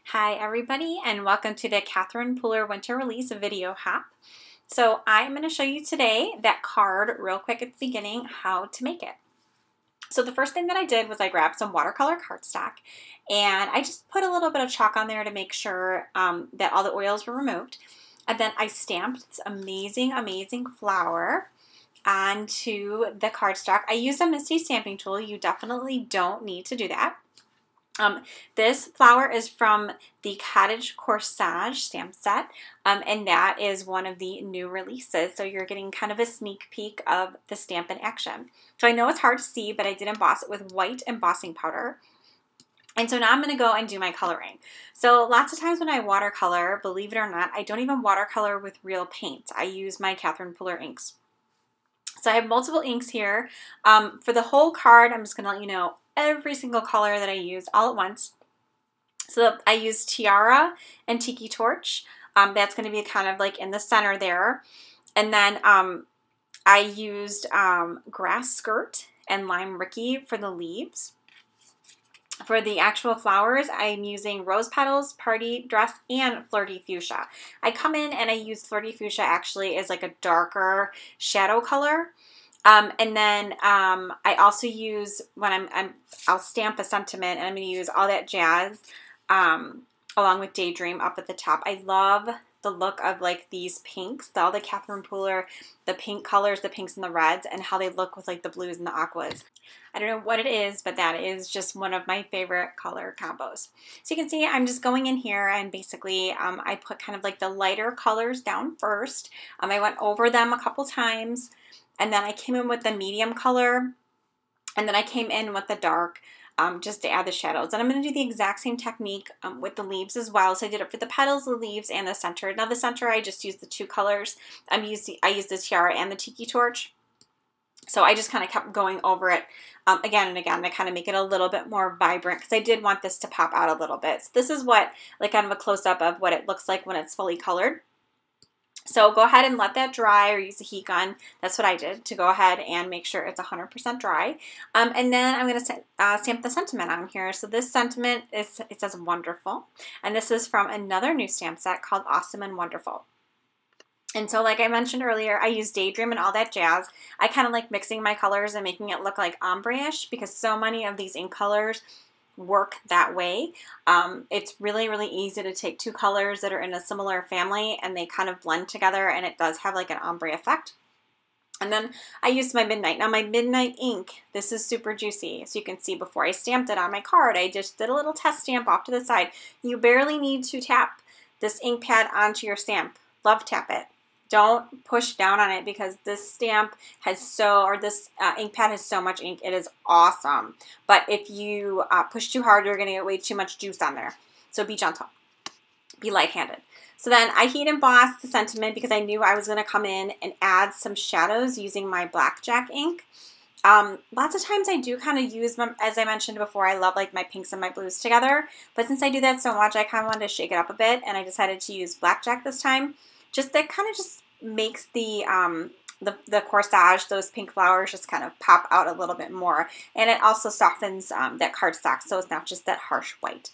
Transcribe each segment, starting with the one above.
Hi everybody, and welcome to the Catherine Pooler Winter Release video hop. So I'm going to show you today that card real quick at the beginning, how to make it. So the first thing that I did was I grabbed some watercolor cardstock and I just put a little bit of chalk on there to make sure that all the oils were removed. And then I stamped this amazing flower onto the cardstock. I used a Misty stamping tool. You definitely don't need to do that. This flower is from the Cottage Corsage stamp set, and that is one of the new releases. So you're getting kind of a sneak peek of the stamp in action. So I know it's hard to see, but I did emboss it with white embossing powder. And so now I'm going to go and do my coloring. So lots of times when I watercolor, believe it or not, I don't even watercolor with real paint. I use my Catherine Pooler inks. So I have multiple inks here. For the whole card, I'm just going to let you know every single color that I use all at once. So I use Tiara and Tiki Torch. That's going to be kind of like in the center there. And then I used Grass Skirt and Lime Ricky for the leaves. For the actual flowers, I'm using Rose Petals, Party Dress, and Flirty Fuchsia. I come in and I use Flirty Fuchsia actually as like a darker shadow color. And then I also use, when I'll stamp a sentiment, and I'm going to use All That Jazz along with Daydream up at the top. I love the look of like these pinks, all the Catherine Pooler, the pink colors, the pinks and the reds, and how they look with like the blues and the aquas. I don't know what it is, but that is just one of my favorite color combos. So you can see I'm just going in here and basically I put kind of like the lighter colors down first. I went over them a couple times, and then I came in with the medium color, and then I came in with the dark just to add the shadows. And I'm going to do the exact same technique with the leaves as well. So I did it for the petals, the leaves, and the center. Now the center, I just used the two colors. I used the Tiara and the Tiki Torch. So I just kind of kept going over it again and again to kind of make it a little bit more vibrant, because I did want this to pop out a little bit. So this is what, like, kind of a close-up of what it looks like when it's fully colored. So go ahead and let that dry, or use a heat gun. That's what I did, to go ahead and make sure it's 100% dry. And then I'm going to stamp the sentiment on here. So this sentiment, it says Wonderful. And this is from another new stamp set called Awesome and Wonderful. And so like I mentioned earlier, I use Daydream and All That Jazz. I kind of like mixing my colors and making it look like ombre-ish, because so many of these ink colors work that way. It's really easy to take two colors that are in a similar family and they kind of blend together, and it does have like an ombre effect. And then I used my Midnight. Now my Midnight ink, this is super juicy. So you can see before I stamped it on my card, I just did a little test stamp off to the side. You barely need to tap this ink pad onto your stamp. Love tap it. Don't push down on it, because this stamp has this ink pad has so much ink. It is awesome. But if you push too hard, you're going to get way too much juice on there. So be gentle. Be light-handed. So then I heat embossed the sentiment, because I knew I was going to come in and add some shadows using my Blackjack ink. Lots of times I do kind of use them, as I mentioned before, I love like my pinks and my blues together. But since I do that so much, I kind of wanted to shake it up a bit, and I decided to use Blackjack this time. That kind of just makes the corsage, those pink flowers, just kind of pop out a little bit more. And it also softens that cardstock, so it's not just that harsh white.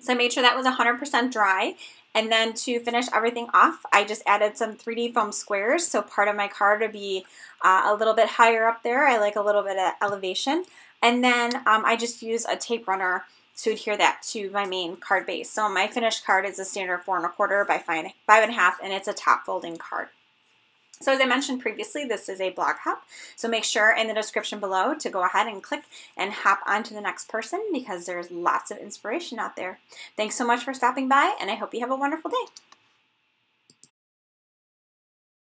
So I made sure that was 100% dry. And then to finish everything off, I just added some 3D foam squares. So part of my card would be a little bit higher up there. I like a little bit of elevation. And then I just use a tape runner to adhere that to my main card base. So my finished card is a standard 4 1/4 by 5 1/2, and it's a top folding card. So as I mentioned previously, this is a blog hop. So make sure in the description below to go ahead and click and hop on to the next person, because there's lots of inspiration out there. Thanks so much for stopping by, and I hope you have a wonderful day.